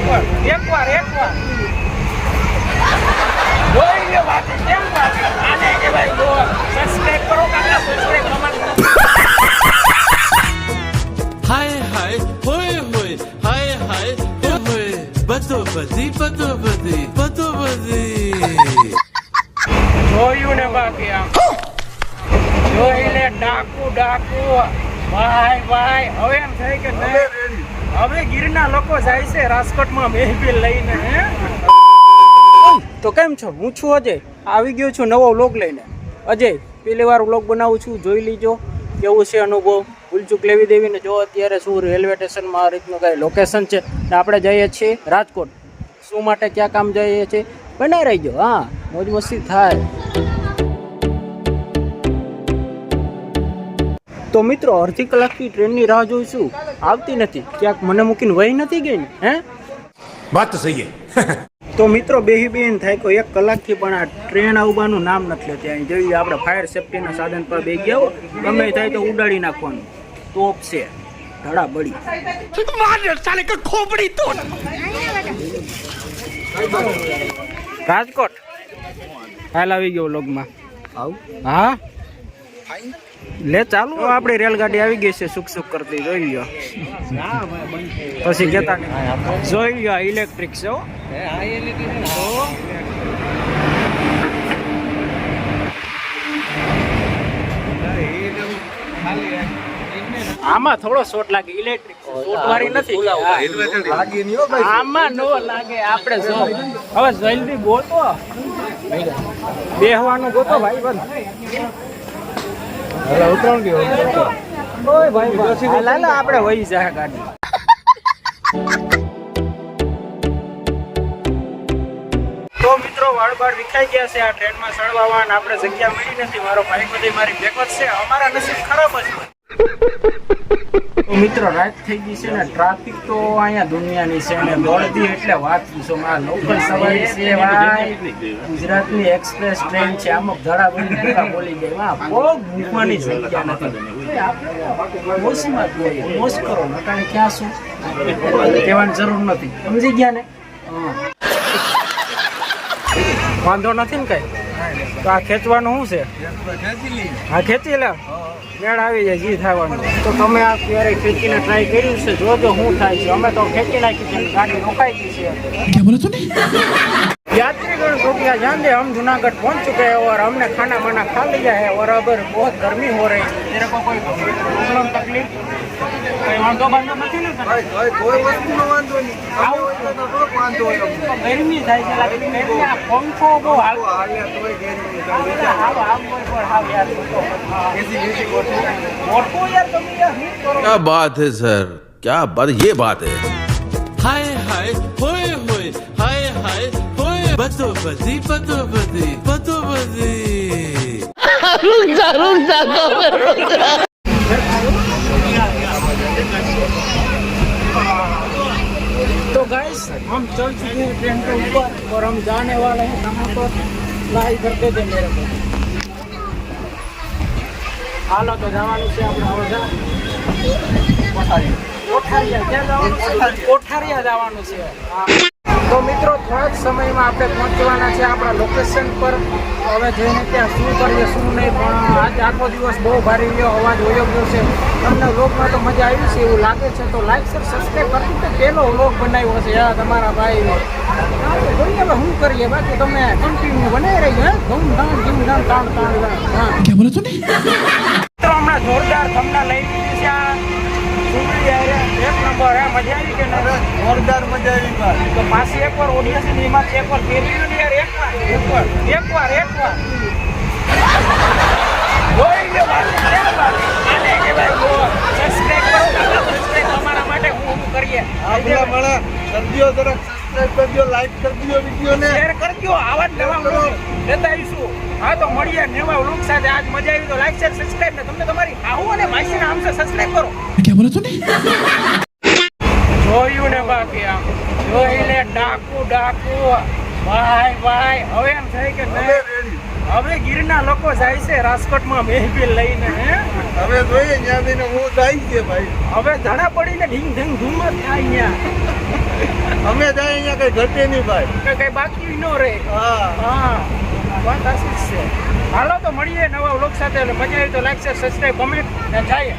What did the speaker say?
એકવાર જોઈ લે વાત કેમ વાત આને કહેવાય જો સબસ્ક્રાઇબ કરો કાકા સબસ્ક્રાઇબ અમાર હાય હાય હોય હોય હાય હાય હોય બતો બધી જોયું ને બાકી આમ જોઈ લે ડાકુ ભાઈ હવે એમ થાય કે નહીં હવે ગીરના લોકો જાય છે રાજકોટમાં મહેફિલ લઈને હે તો કેમ છો હું છું અજય આવી ગયો છું નવો વ્લોગ લઈને અજય પહેલી વાર વ્લોગ બનાવું છું જોઈ લીજો કેવું છે અનુભવ ભૂલચૂક લેવી દેવી ને જો અત્યારે શું રેલવે સ્ટેશનમાં આ રીતનું કાંઈ લોકેશન છે ને આપણે જઈએ છીએ રાજકોટ શું માટે ક્યાં કામ જઈએ છીએ બનાવી રહીજો હા મોજ મસ્તી થાય તો મિત્રો અડધી કલાકથી ટ્રેનની રાહ જોઈશું આવતી નથી ક્યાંક મને મૂકીને વહી નથી ગઈ ને હે વાત તો સહી તો મિત્રો બેહીને થાય કોઈ 1 કલાકથી પણ આ ટ્રેન આવવાનું નામ નથી લેતી અહીં જોઈએ આપણે ફાયર સેફટીના સાધન પર બે ગયા ગમે થાય તો ઉડાડી નાખવાનું તોપ છે ધડા બળી રાજકોટ હાલ આવી ગયો લોગમાં હા લે ચાલુ આપણી રેલગાડી આવી ગઈ છે સુખ કરતી જોઈ લ્યો પછી કેતા જોઈ લ્યો ઇલેક્ટ્રિક છે આમાં થોડો શોટ લાગે ઇલેક્ટ્રિક શોટ વાળી નથી આમાં નો લાગે આપણે હવે જલ્દી ગોતો બેહવાનું ગોતો ભાઈ બંધ આપણે વહી જાય ગાડી તો મિત્રો વાળબાળ વિખાઈ ગયા છે આ ટ્રેનમાં ચડવા આપણે જગ્યા મળી નથી મારો ભાઈ બધી મારી ભેગો છે અમારા નસીબ ખરાબ જ તો મિત્રો રાત થઈ ગઈ છે ને ટ્રાફિક તો અહીંયા દુનિયાની છે ને દોડતી એટલે વાત પૂછો આ લોકલ સવારી છે ભાઈ ગુજરાતની એક્સપ્રેસ ટ્રેન છે આમાં ધડા બની બોલી ગઈ હા બહુ મૂકવાની જગ્યા નથી મોસમાં મોસ કરો નટાણે ક્યાં શું કહેવાની જરૂર નથી સમજી ગયા ને વાંધો નથી ને કઈ તો આ ખેંચવાનું શું છે હા ખેંચી લે મેળ આવી જાય જી થવાનું તો તમે આ ક્યારે ખેંચીને ટ્રાય કર્યું છે જોજો શું થાય છે અમે તો ખેંચી નાખી છે ગાડી રોકાઈ ગઈ છે यात्रीगण को क्या जान दे हम जूनागढ़ पहुंच चुके हैं और हमने खाना वाना खा लिया है और अब बहुत गर्मी हो रही है तेरे को कोई प्रॉब्लम तकलीफ कोई वांधो बांधो નથી ને કોઈ વસ્તુનો વાંધો નહીં ગરમી થાય છે લાગે ગરમી આ પંખો બહુ હાલે તોય ગરમી થાય હાવ યાર એસી મોટો યાર તમે યાર હીટ કરો क्या बात है सर क्या बात ये बात है हाय हाय होय होय हाय हाय होय बतो बधी तो गाइस हम चल चुके हैं ट्रेन के ऊपर और हम जाने वाले हैं कहाँ पर लाइव करते थे मेरे को हालो तो जवानी से આપણે કોઠારિયા જવાનું છે તો મિત્રો થોડા જ સમયમાં આપણે પહોંચવાના છે આપણા લોકેશન પર હવે જઈને ત્યાં શું કરીએ શું નહીં પણ આજે આખો દિવસ બહુ ભારે રહ્યો અવાજ વયો ગયો છે તમને વ્લોગમાં તો મજા આવી છે એવું લાગે છે તો લાઈક શેર સબસ્ક્રાઈબ કરતું તો પહેલો વ્લોગ બનાવ્યો છે યાર તમારા ભાઈ જોઈએ હવે શું કરીએ બાકી તમે કન્ટિન્યુ બનાવી રહી હે ધૂમધામ તાણ હા કે બોલો તો હમણાં જોરદાર તમને લઈ લીધી છે આ એક નંબર હે મજા આવી કે જોરદાર મજા આવી તો પાછી એકવાર ઓડિયન્સ ની એમાં એકવાર ફેરવી લો યાર એકવાર જોઈ લે આને કહેવાય સબસ્ક્રાઇબ કરો સબસ્ક્રાઇબ તમારા માટે હું કરીએ આપણા મળે કરજો જરા સબસ્ક્રાઇબ કરજો લાઈક કરજો વિડિયો ને શેર કરજો આવા નવા વ્લોગ લેતા આવીશું હા તો મળીએ નવા વ્લોગ સાથે આજ મજા આવી તો લાઈક શેર સબસ્ક્રાઇબ ને તમને તમારી આવો અને માસીના આમ સબસ્ક્રાઇબ કરો क्या बोला तूने જોયું ને બાકી આમ જોઈ લે ડાકુ ભાઈ હવે એમ થાય કે નહીં હવે ગીરના લોકો જાય છે રાજકોટમાં મહેફિલ લઈને હે હવે જોઈએ ત્યાં જઈને હું જાય છે ભાઈ હવે ધડા પડીને ઢીંગ ઢીંગ ધૂમ થાય ત્યાં અમે જાય અહીંયા કઈ ઘટે નહીં ભાઈ. કે કઈ બાકી ન રહે. હા હા વાત સાચી જ છે. હાલો તો મળીએ નવા વ્લોગ સાથે. એટલે મજા આવી તો લાઈક શેર સબસ્ક્રાઈબ કમેન્ટ અને જાય.